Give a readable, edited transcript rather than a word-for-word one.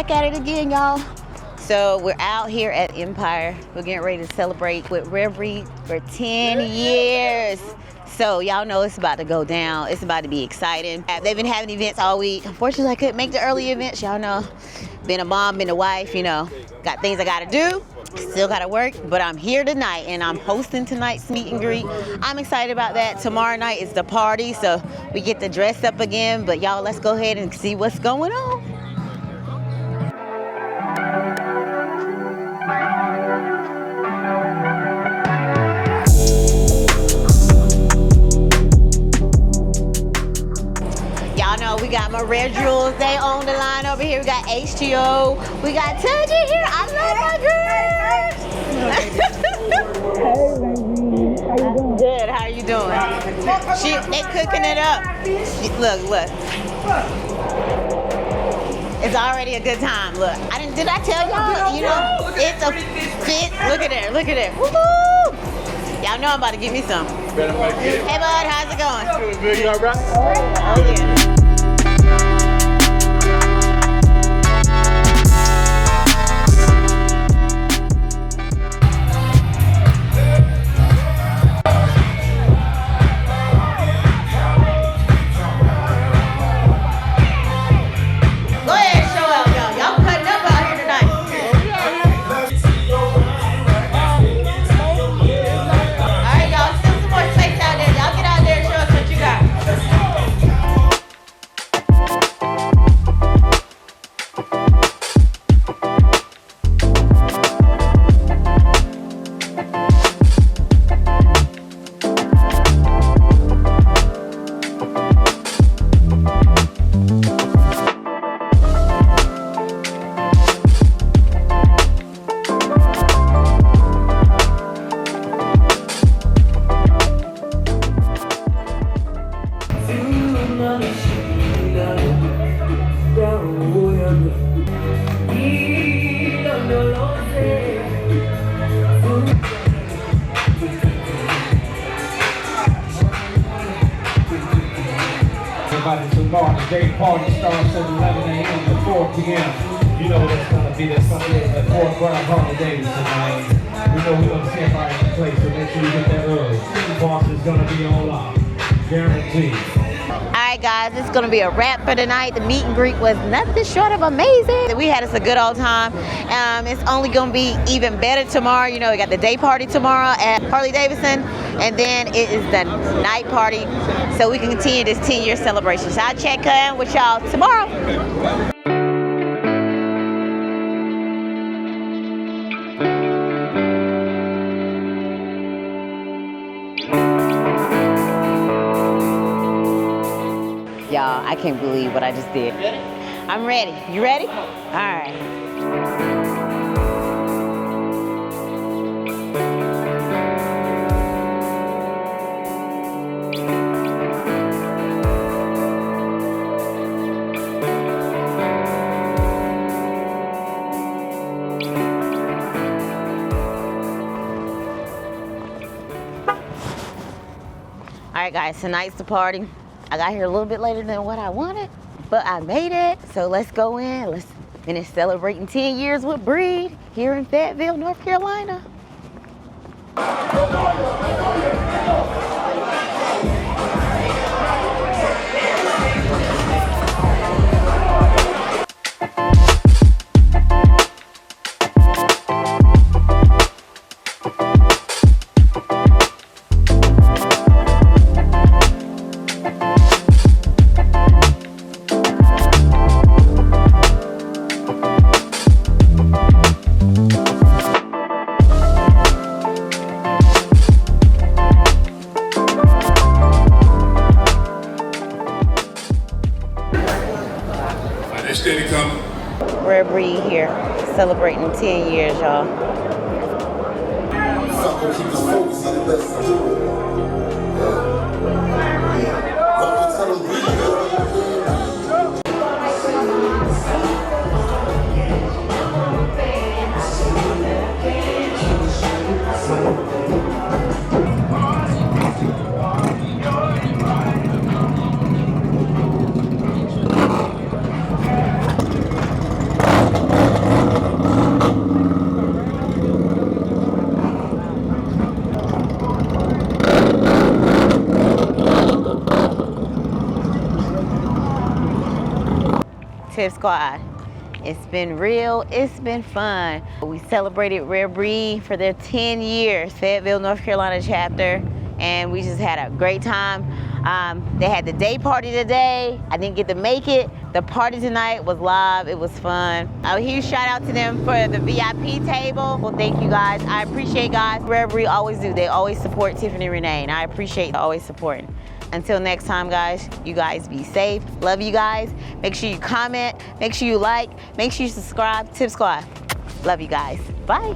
back at it again, y'all. So we're out here at Empire. We're getting ready to celebrate with Rare Breed for 10 years. So y'all know it's about to go down. It's about to be exciting. They've been having events all week. Unfortunately, I couldn't make the early events. Y'all know, being a mom, being a wife, you know, got things I gotta do. Still gotta work, but I'm here tonight and I'm hosting tonight's meet and greet. I'm excited about that. Tomorrow night is the party, so we get to dress up again. But y'all, let's go ahead and see what's going on. Y'all know we got my Rare Jewels. They on the line over here. We got H2O. We got Teddy here. I love my girls. Hey, baby. How you doing? Good. How are you doing? They cooking it up. Look. It's already a good time. Look, did I tell y'all? You know, it's a fit. Look at there. Woo-hoo! Y'all know I'm about to give me some. Hey, bud, how's it going? Good, you all right? Oh, yeah. Tomorrow, the day party starts at 11 a.m. to 4 p.m. You know that's gonna be at 4 Grand Holidays tonight. We know we're gonna see everybody in the place, so make sure you get there early. The boss is gonna be on lock, guaranteed. Alright guys, it's going to be a wrap for tonight. The meet and greet was nothing short of amazing. We had us a good old time. It's only going to be even better tomorrow. You know, we got the day party tomorrow at Harley-Davidson, and then it is the night party, so we can continue this 10-year celebration. So I'll check in with y'all tomorrow. Y'all, I can't believe what I just did. I'm ready. You ready? All right. All right, guys, tonight's the party. I got here a little bit later than what I wanted, but I made it. So let's go in. Let's finish celebrating 10 years with Breed here in Fayetteville, North Carolina. Steady coming. Rare Breed here, celebrating 10 years, y'all. Tip Squad. It's been real, it's been fun. We celebrated Rare Breed for their 10 years, Fayetteville, North Carolina chapter, and we just had a great time. They had the day party today. I didn't get to make it. The party tonight was live, it was fun. A huge shout out to them for the VIP table. Well, thank you guys, I appreciate guys. Rare Breed always do, they always support Tiffany Renee, and I appreciate always supporting. Until next time, guys, you guys be safe. Love you guys. Make sure you comment, make sure you like, make sure you subscribe. Tip Squad. Love you guys. Bye.